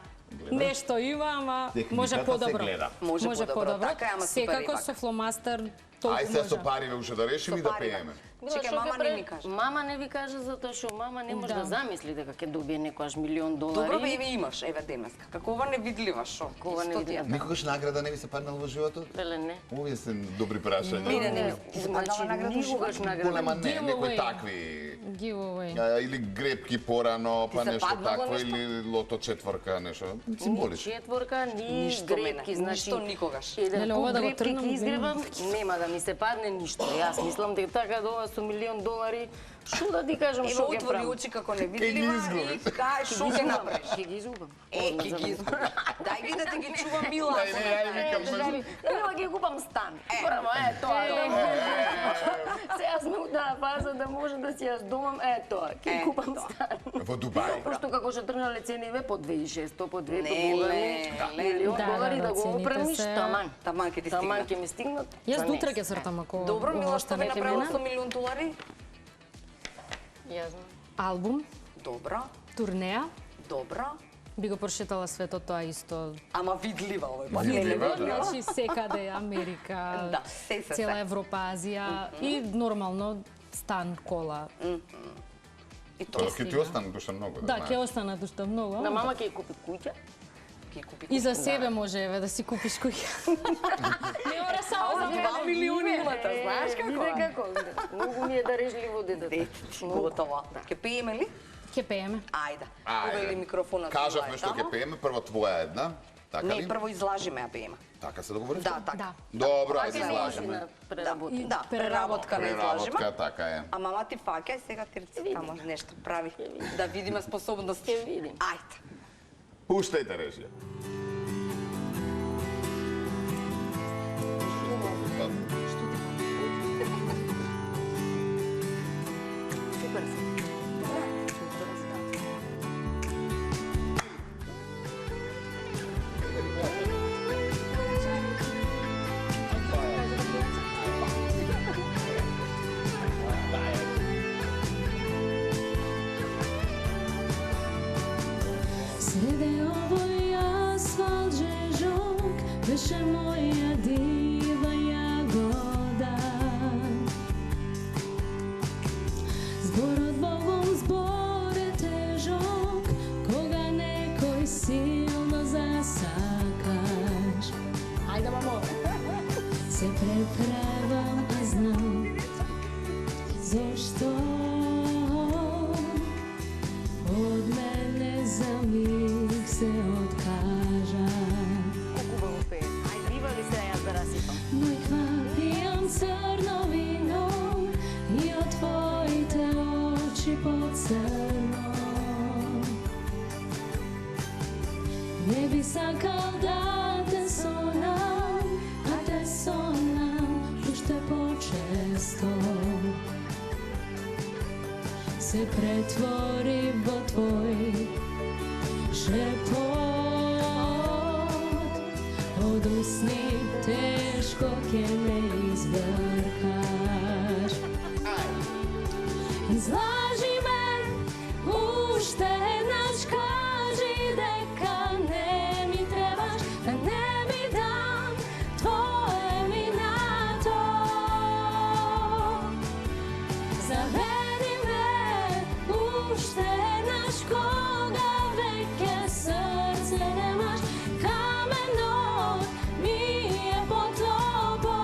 Нешто има, ама Техниката може се подобро. гледа. Може подобро, така е, ама супер Секако ипак. со фломастер толку Ај се со може. париве уште да решиме и да пееме. Чекај, мама не ми кажа. Мама не ви кажа затоа што мама не може Да. да замисли дека ќе добие некојаш $1,000,000. Добро бе, еве имаш, еве денеска. Како ова невидлива шо? Ова Што ти е? невидлива. Никогаш награда не ви се паднала во животот? Веле не. Овие се добри прашања. Не. Значи, никогаш награда. Голема не, некои Giveaway. такви. Giveaway. Или грепки порано, па се нешто паднало такво, нешто? или лото четворка, нешто. Ни Символично. четворка, ни Ништо грепки, мене, значи ништо никогаш. Еден Леле, куп ова да го грепки тргнам, ќе изгребам, нема да ми се падне ништо. Јас мислам дека така да ова со $1,000,000, што да ти кажам, Еве што ќе отвори правам? очи како невидлива и кај шо ќе направиш? Ќе ги изгубам. Ќе ги изгубам. Дај ги да те ги чувам Мила. Прво ќе купам стан. Прво, тоа. Сега сме у таа фаза да може да си јас домам, тоа, ќе купам стан. Во Дубај. Пошто како што тргнале цениве по 2.600, по 2 Леле, $1,000,000 да го цените оправиш, се- таман. Таман ќе ти Таман стигнат. ќе ми стигнат. Јас за до утре месец. ќе цртам ако Добро, Мила, ова што би не ќе направила мине. со $1,000,000? Јас знам. Албум, Добро, турнеја, добро. би го прошетала светот тоа исто. Ама видлива овој пат. Видлива, да. Значи секаде Америка, Да, се. цела Европа, Азија и нормално стан, кола. И тоа Тоа ќе ти остане душа многу, Да, знаеш. ќе остана душта многу. На ама мама ќе ја купи куќа. ќе купи. И за себе може еве да си купиш која. Не мора само за Ова тебе. 2 милиони имате, знаеш како? Виде како. Многу ми е дарежливо детето. Готово. Ќе пееме ли? Ќе пееме. Ајде. Ајде. Повели микрофонот. Кажавме Мила што ќе таму. пееме, прво твоја една. Така Не, ли? прво излажиме ја пееме. Така се договоривме? Да, така. Да. Добро, ајде Ќе ми излажеме. на преработка. Да, преработка на излажиме. Преработка, така е. А мама ти фаќа сега ти рецитамо нешто прави. Да видиме способности. Ќе видим. Ајде. Пуштајте режија. Супер си. Srede ovoj asfalt žežok, беше моја дива јагода. Зборот Богом збор е тежок, кога некој силно засакаш. Ајде, мамо. Се преправам, а знам зошто од мене за миг се откажа. Колку убаво пее. Ајде, ива ли се јас да расипам? Мој хват пијам црно вино и од твоите очи поцрно. Не би сакал да те сонам, а те сонам уште почесто. Се претвори во твој тешко ќе ме избркаш. Излажи ме, уште еднаш кажи дека не ми требаш, да не ми дам твое минато. Заведи ме, уште еднаш кога веќе срце немаш, каменот ми е потопо.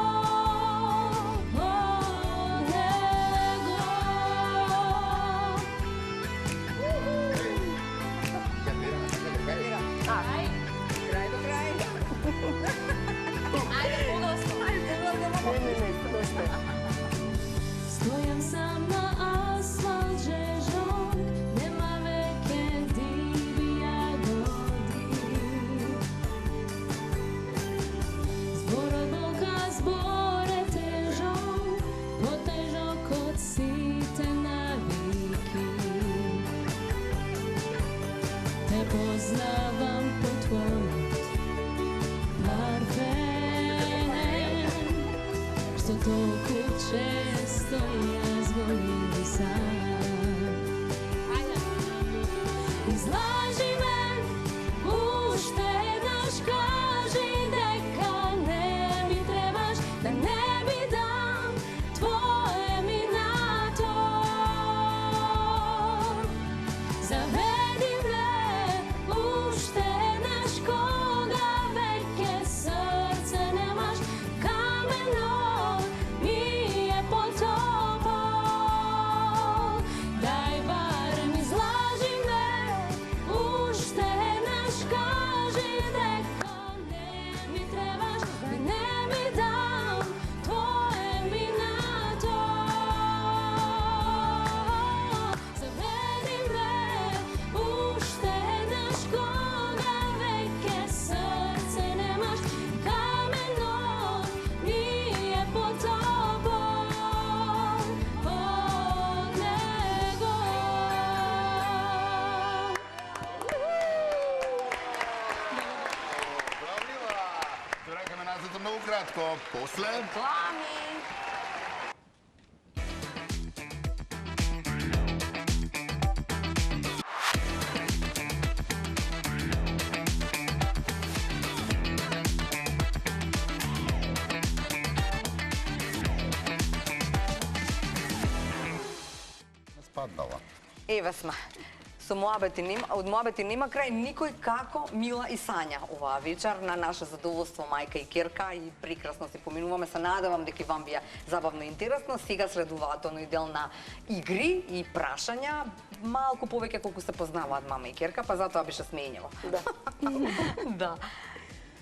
Крај до крај. Стојам сам на асфалт жежок, нема веќе диви јагоди. Зборот болка, збор е тежок, потежок од сите навики. Те познавам по твојот парфем, што толку често јас го мирисам. Излажи ме, уште еднаш кажи дека не ми требаш, да не ми дам твое минато. Заведи ме, уште еднаш кога веќе срце немаш, каменот ми е потопо. Дај барем излажи ме, уште еднаш кажи дека не ми требаш, да не ми дам твое минато. Заведи ме, уште еднаш кога веќе срце немаш, каменот ми е потопо од него. Бравлива! Чекаме назад многу кратко. После Реклами. спаднала. Еве сме. Со муабети нема, од муабети нема крај, никој како Мила и Сања оваа вечер на наше задоволство мајка и керка и прекрасно се поминуваме. Се надевам дека вам бија забавно и интересно. Сега следуваат оној дел на игри и прашања, малку повеќе колку се познаваат мама и керка, па затоа беше смењево. Да. Да.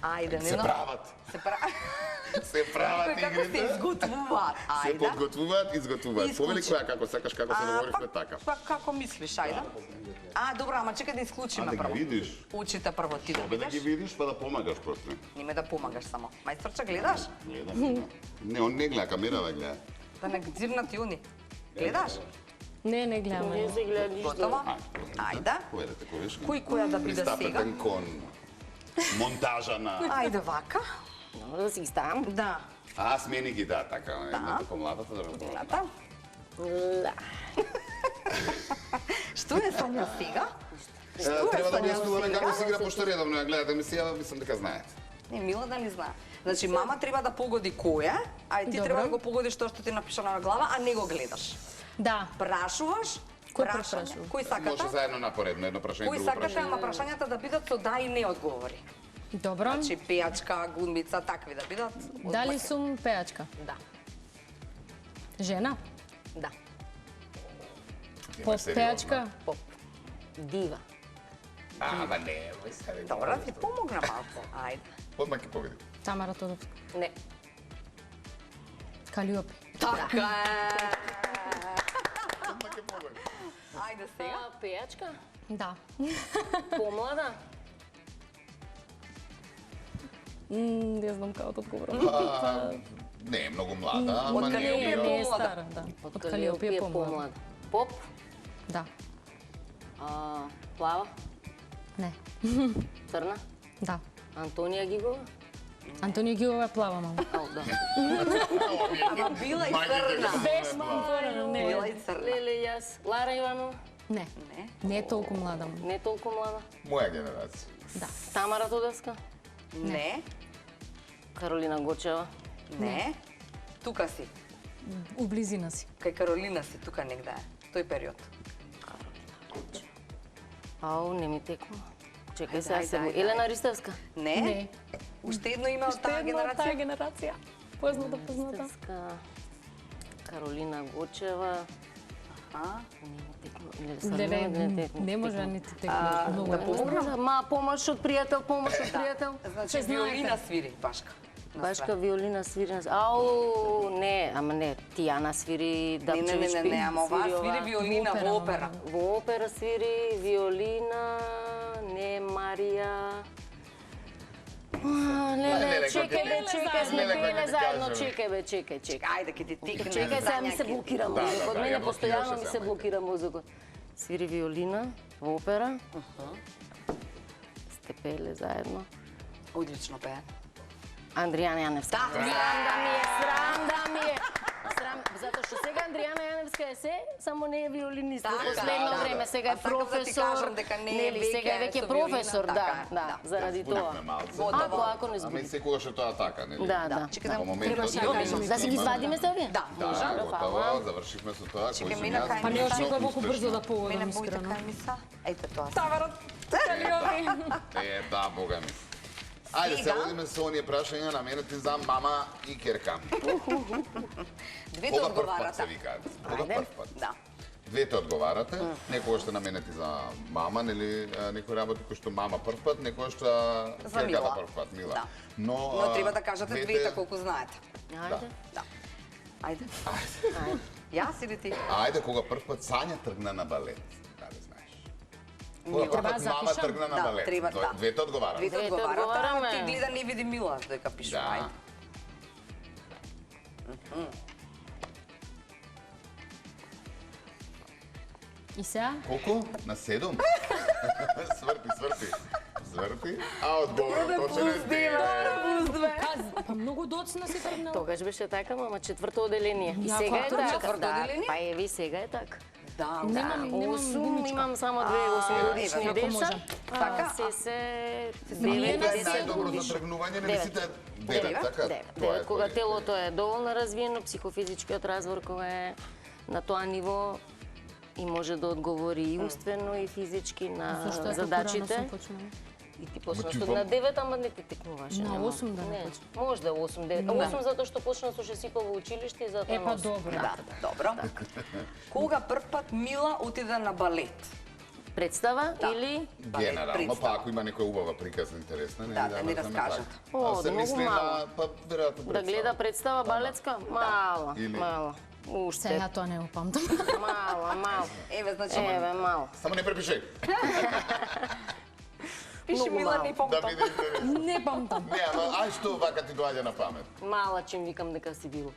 Ајде, не Се прават. Се прават Како се игрите. изготвуваат? Се Ајде. подготвуваат, изготвуваат. Исклучи. Повели која како сакаш, како се договоривме така. Па како мислиш, ајде? Добро, ама чекај да А исклучиме да ги прво. видиш. Очите прво ти да Обе да ги видиш. видиш, па да помагаш просто. Неме да помагаш само. Мајсторче, гледаш? Гледам. Не, он не гледа, камера гледа. Да не дзирнати они. Гледаш? Не, не гледаме. Не се гледа ништо. Готово? Ајде. Povedete, којаш? Кој која да биде сега? Пристапете кон монтажа на... Ајде вака. Да си ставам. Да. А, смени ги, да, така. Едната помладата да разборам. Ната. Да. Што е Сања сега? Треба да Сања објаснуваме сега? како се игра, пошто редовно ја гледате емисија, мислам дека знаете. Не, Мила дали знае. Значи, мама треба да погоди која, а ти Добро. треба да го погодиш тоа што ти напишано на глава, а не го гледаш. Да. Прашуваш, Кој прашање. прашува? Кој Може сакате? заедно напоредно, едно прашање, Кој друго сакате, прашање. ама прашањата да бидат со да и не одговори. Добро. Значи, пејачка, глумица, такви да бидат. Дали сум пејачка? Да, Жена? да. Поп пејачка? Поп. Дива. Ама не, вај сега. Добро, ти помогна малку. Ајде. Одма ќе победи. Тамара Тодовска. Не. Калиопи. Така е. Одма ќе победи. Ајде сега. Пејачка? Да. Помлада? Не знам како да одговорам. Не е многу млада, ама Од не Калиопи е е Не е помлада. стара, да. Од Калиопи е помлада. Поп? Да. Плава? Не. Црна? Да. Антонија Гигова? Антонио Гилова е плава, мама. Ау, да. Ама била и црна. Без мама, не. Била и црна. Леле, јас. Лара Иванова? Не, Не. не е толку млада. Мама. Не толку млада. Моја генерација. Да. Тамара Тодевска? Не. Каролина Гочева? Не. Тука си. У близина си. Кај Каролина си, тука негде е. Тој период. Ау, не ми текна. Чекај Ајде, сега ајде, се. ајде, Елена Ристевска? Не. Не. Уште едно име од таа генерација. генерација. Позната. Ристевска. Каролина Гочева. А? Не ми текна. Или сам Леле, не не може да ни ти текнеш. Многу да е помогнам? Ма, помош од пријател, помош од пријател. Значи, Ше знаете. виолина свири, Башка. На Башка све. виолина свири. Ау, не, ама не, Тијана свири, Дапчевич Не, ама оваа свири свири виолина Во опера, во опера. мама. Во опера свири, виолина, не Марија. Леле, чекај бе, чекај, сме Леле, пееле кој ќе ти заедно, кажеме? чекај бе, чекај. Ајде, ке ти тикне. Чекај, сега ми се блокира мозокот, да, мене ја постојано блокираше ми се само. блокира мозокот. Свири виолина во опера. Сте пееле заедно. Одлично пее. Андријана Јаневска. Да, Срам да ми е. Срам, затоа што сега Андријана Јаневска е се, само не е виолинист. Во Така, последно да, време да. сега е А сакам да ти професор. кажам дека не е нели, сега е веќе веќе со професор, виолина, да, така е, да, да. заради тоа. Збунивме малце. Готово. Ако не Ама и збуди. секогаш е тоа така, нели? Да, да. Чекај Во да моментот Требаше ја да кажеме кажем. Да си ги снимаме. свадиме се овие? Да, Да, може. готово, завршивме со тоа. Чекај, кој сум мина јас, кај Па не Мина. очекував лично колку брзо да успешно. погодам, Мене боите искрено. кај ми са. Ејте тоа. Таварот, цели овие. Е, да, бога ми. Ајде, се Сега? водиме со оние прашања на мене ти за мама и керка. Двете Кога прв пат одговарате. се викаат? Кога Ајде. прв пат? Да. Двете одговарате, некогаш ще наменети за мама, нели некој работи кој што мама прв пат, некогаш што За керката Мила. прв пат, Мила. Да. Но, Но треба да кажете двете колку знаете. Ајде. Да. Ајде. Јас или ти? Ајде, кога прв пат Сања тргна на балет. Дали знаеш? Кога Мила. прв Треба пат да мама запишам? тргна на Да, балет. треба, да. Двете одговарате. Двете Двете одговарате, одговараме. а ти гледа не види Мила дека пишува. Да. Ајде. И сега? Колку? На 7? Сврти. А, одговор, точно е 9. Па многу доцна си тргнала. Тогаш беше така, мама, четврто оделение. И Јако, сега е така. четврто Да, оделение? па еви сега е така. Да, Немам Осум, димичка. имам само две 8-годишни еве, деца. може. Така, Се се Ние 9 на 10 Најдобро за годишни. тргнување, нели Девет. сите Девет. 9, така? Девет. Тоа е Кога тој. телото е доволно развиено, психофизичкиот развор кога е на тоа ниво и може да одговори и умствено и физички на Зашто е задачите. толку рано сум почнала? И ти почна ти со па- на 9, ама не ти текнуваше. На нема. 8 да не Не, почне. може да е 8, 9. 8 затоа што почна со шесипа во училиште и затоа Е, па на 8. добро. Да, добро. Кога прв пат Мила отиде на балет? Представа Да. или Генерално, представа. па ако има некоја убава приказна интересна, Да, да ни врзаме раскажат. така. О, А се многу мисли мало. на, па веројатно да гледа представа балетска? Мала, Или- мала. Уште. Сега тоа не го памтам. Мала. Еве, значи, Еве, мала. Само не препишај. пише многу Мила мало. не Да помтам. биде интересно. Не памтам. Не, ама ај што вака ти доаѓа на памет. Мала, чим викам дека си било.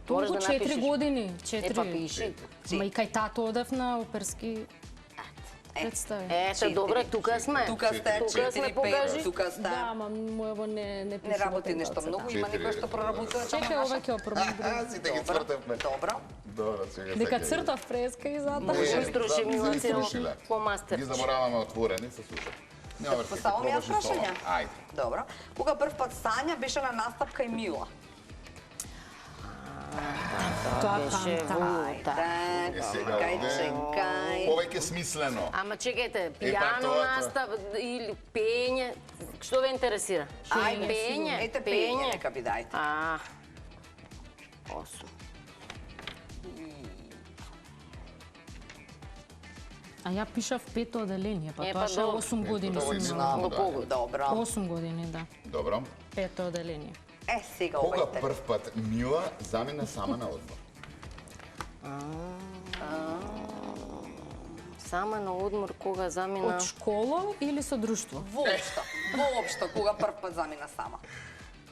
Толку 4 години. Е, па 4. пиши. Ма и кај тато одев на оперски представи. Ете, добре, тука сме. Тука сте, Тука сме, 4-5, покажи. тука сте. Да, ама мојаво не пишува. Не работи тој нешто талцата. многу, има некој што проработува. Чекај, ова ќе опробам. Сите ги цртавме. Добро. Добро, сега Дека сега. цртав фреска и затоа. Може струши Мила ги цело струшиле. по мастер. Ги забораваме отворени, се слуша. Нема врска, Поставам јас пробаш и тоа. прашања. Ајде. Добро. Кога прв пат Сања беше на настап кај Мила? Тоа Беше памтам. вута. Е, сега Чекај, овде чекај. повеќе смислено. Ама чекајте, па пијано тоа. настав или пење, што ве интересира? Ајде, пење, Ете пење, нека би дајте. А, 8. А ја пишав пето оделение, па Е, тоа па ше добро. 8 години Тоа сум и имала. знамо, Во да. погода. Добро. 8 години, да. Добро. Пето оделение. Е, сега Кога овајте. прв пат Мила замина сама на одмор? Сама на одмор кога замина... Од школа или со друштво? Воопшто, кога прв пат замина сама.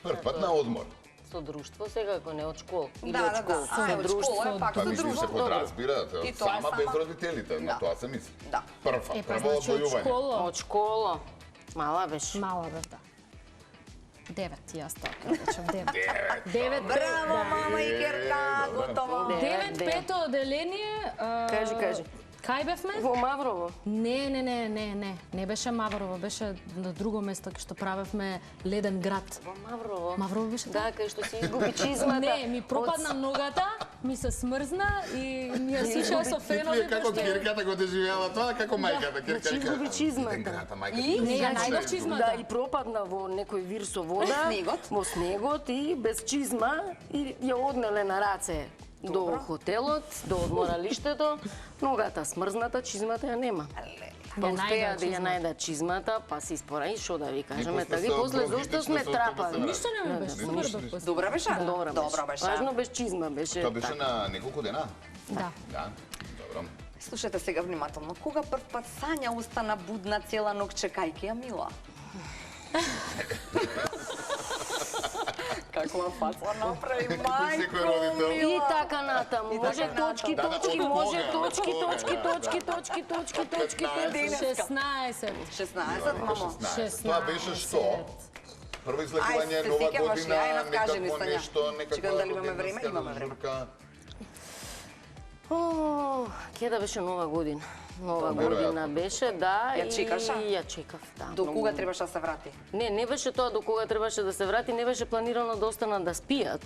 Прв пат на одмор. Со друштво сега, ако не од школа. Или Да, од да, школа. да. А, од школа е пак Па со мислим се друштво. подразбира, И тоа е сама сама. без родителите, на Да. тоа се мисли. Да. Прва, Е, па прво значи од одвојување. школа. Од школа. Мала беше. Мала бе, да. 9 јас така речам 9. 9. Браво, мама Игерка, готово. 9 пето одделение. Кажи. Кај бевме? Во Маврово. Не беше Маврово, беше на друго место кај што правевме Леден град. Во Маврово. Маврово беше Да, кај што си изгуби чизмата. Не, ми пропадна ногата, ми се смрзна и ми ја сиша со фенови. Како Кирката го доживела тоа, како мајката Кирка. Значи изгуби чизмата. Не, ја најдов чизмата. Да, и пропадна во некој вир со вода. Во снегот и без чизма и ја однеле на раце до хотелот, до одморалиштето. Ногата смрзната, чизмата ја нема. Па успеа да ја најда чизмата, па се испора и шо да ви кажеме, така и после зошто сме трапали. Ништо не ми беше, супер бев после. Добра беше? Добра беше. Важно без чизма беше. Тоа беше на неколку дена? Да. Да, добро. Слушайте сега внимателно. Кога прв пат Сања остана будна цела ног чекајќи ја Мила? Каква фаца направи, мајко И така натаму. Може точки, Да, точки, од може кога? точки, точки, точки, точки, точки, точки, 16. 16, мамо. 16. Тоа беше што? Прво излекување, Ај, се нова сеќаваш ли? година, Ај, нас кажи ми, некакво Сања. нешто, некаква Чекам дали имаме време? роденденска Имаме време. журка. Ке да беше нова година. Нова веројатно. година беше, да, Ја чекаша? и ја чекав, да. До кога требаше да се врати? Не беше тоа до кога требаше да се врати, не беше планирано да останат да спијат.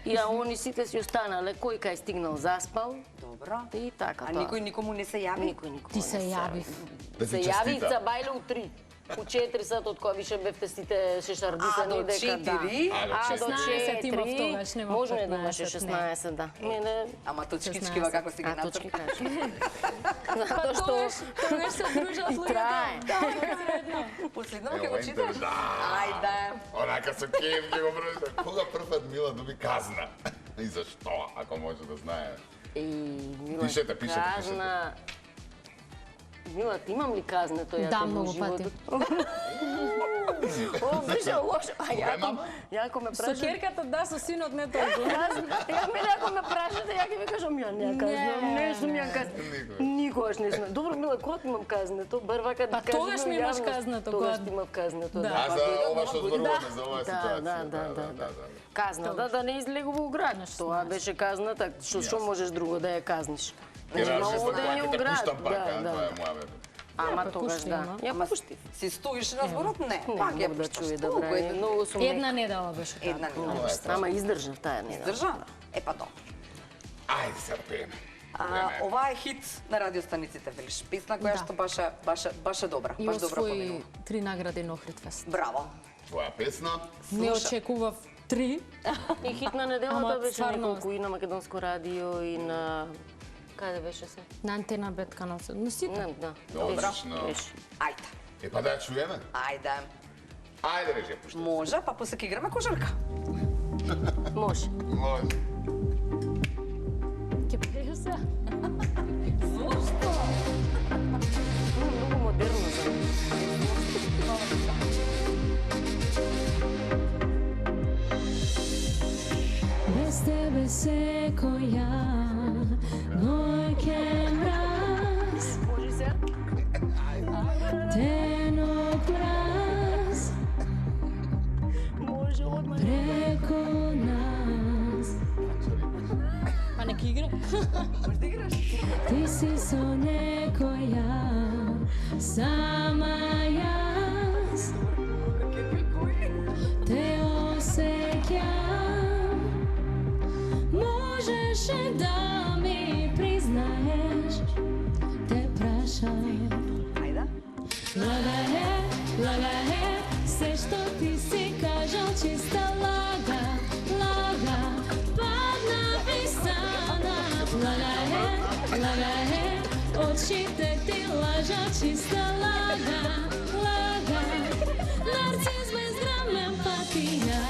И они сите си останале, кој кај стигнал заспал Добро. и така А тоа. никој никому не се јави? Никој Ти се јавив. Да Се ти јави честита. за бајле у 3. У 4 сат од кога више бевте сите шешардисани А, до дека да. 4? А до 16 имав 4 тогаш, нема може да 15, имаше 16, да. Мене Ама точкичкива како си ги а точки нацрта. кажи. Па Затоа што тогаш се дружат и трае. Последно ќе Ево, го читаш? да. Ајде. Онака со кем ќе го прочитам. Кога прв пат Мила доби казна? И зашто, ако може да знае? И Мила Пишете. казна. Мила, ти имам ли казнето ја Да, те во многу животот? пати. О, беше лошо. А јако ме Со прашат. керката да, со синот не толку. Мене ако ме прашате, ја ќе ви кажам, ја не ја казнам, не сум ја казнам. Никогаш не сум. Добро, Мила, кога имам казнето? Бар вака да Па кажам. тогаш ми имаш казнето, Тогаш кога- ти имав казнето. Да. А за ова што зборуваме за оваа Да, ситуација. да. Казната да не излегува у град. Тоа беше казната, што можеш друго да ја казниш. Кера Има се одење у те град. пуштам пак, Да, а, да. тоа е муавет. Ама Ја тогаш пушти, да. ама. Ја пуштив. Си стоиш на зборот? Не. Не Пак ја мога да пушташ. чуе Толку добре. еден. Многу сум Една недела беше така. Една недела. Ама издржав таа недела. Држа? Е па добро. Ајде се пееме. Ова е хит на радиостаниците, велиш. Песна која Да. што баше добра, И баш добро освои поминува. 3 награди на Охрид фест. Браво. Твоја песна? Не очекував 3. И хит на неделата Ама беше стварно- неколку и на Македонско радио и на... Каде беше се? На Антена Бет канал се. Но сите. Не, да. Одлично. Беше. Ајде. Е па да ја чуеме. Ајде. Ајде режија пушта. Може, па после ќе играме кожарка. Може. Може. Ќе пееш се? Многу модерно за мене. Без тебе секоја ноќе мраз, Може се? тенок мраз Може одма. преко нас. Па нека игра. Ти си со некоја, сама јас те осеќам. Можеше да ми признаеш, те прашам. Ајде. Лага е, се што ти си кажал чиста лага, лага, падна писана. Лага е, очите ти лажа, чиста лага, лага, нарцис безграмен патија.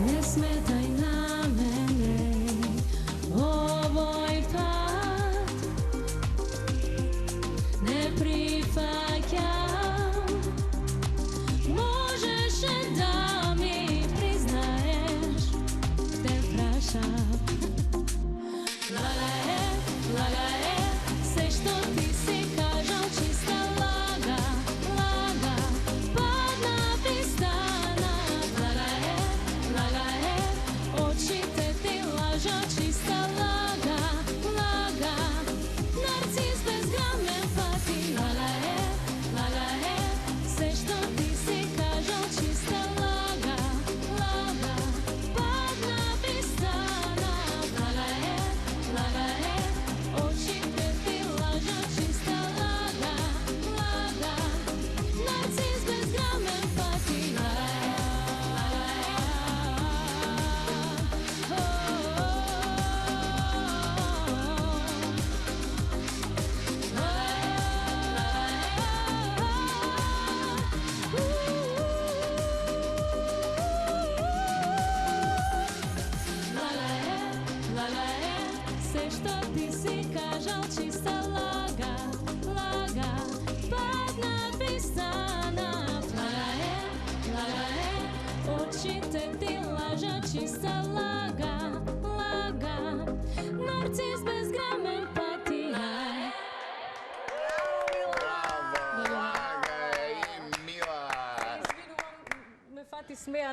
Не сметај на мене овој пат, не прифаќам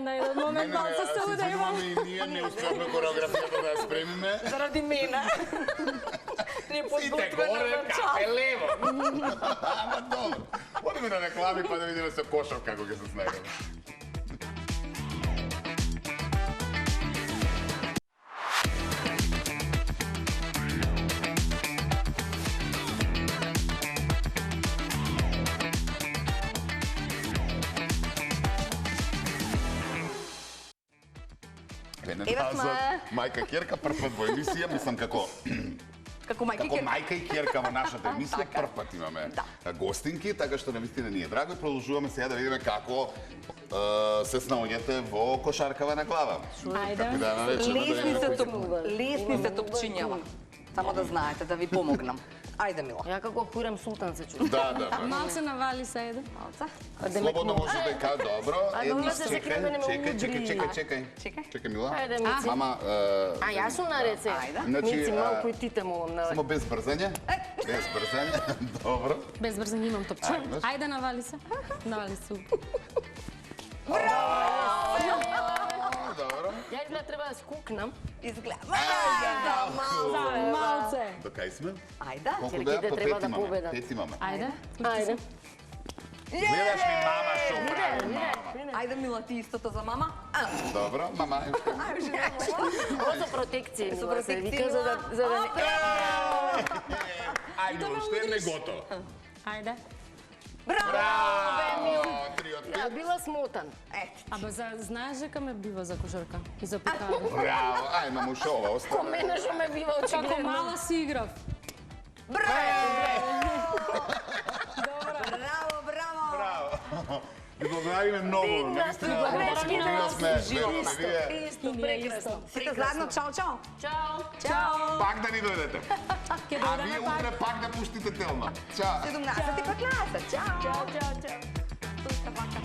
на еден момент малце се удевам. И ние не успеавме хореографијата да ја спремиме. Заради мене. Не Сите горе, кафе лево. Ама добро. Одиме на реклами па да видиме со Кошов како ќе се снајдеме. Мајка Керка прв пат во емисија, мислам како мајка и керка во нашата емисија, прв пат имаме гостинки, така што навистина ни е драго и продолжуваме сега да видиме како се снаоѓате во кошаркава на глава. Лесни се топчињава. Само да знаете, да ви помогнам. Ајде, Мила. Ја како Хурем Султан се чувствам. Да. Малце навали се еден. Малца. Слободно може да ка, добро. Чекај, Мила. Ајде, Мици. Мама... А, јас сум на реце. Мици, малку и тите молам. Само без брзање. Без брзање. Добро. Без брзање имам топче. Ајде, навали се. Навали се. Добро. Ја изгледа треба да скукнам. Изгледа. Малце. До кај сме? Ајде. Колку беа? По треба пет да имаме. победат. Пет имаме. Ајде. Ајде. Гледаш ли мама шо прави мама? Ајде, Мила, ти истото за мама. Добро, мама. Ова за протекција, Со Мила се протекција, вика за да не... Ајде, уште не готово. Ајде. Браво! 3 од 5. Ја била смотан. Абе, знаеш дека ме бива за кошарка и за пекари. Браво! Ај, мамо, шо ова Ко остана? мене шо ме бива Како очигледно. мала си играв. Браво! Ви благодариме многу. Наистина, благодариме сме Исто, прекрасно. Сите заедно, чао, чао. Чао. Пак да ни дојдете. А вие утре пак да пуштите Телма. Чао. 17 и 15. Чао. Чао. Тука, вака,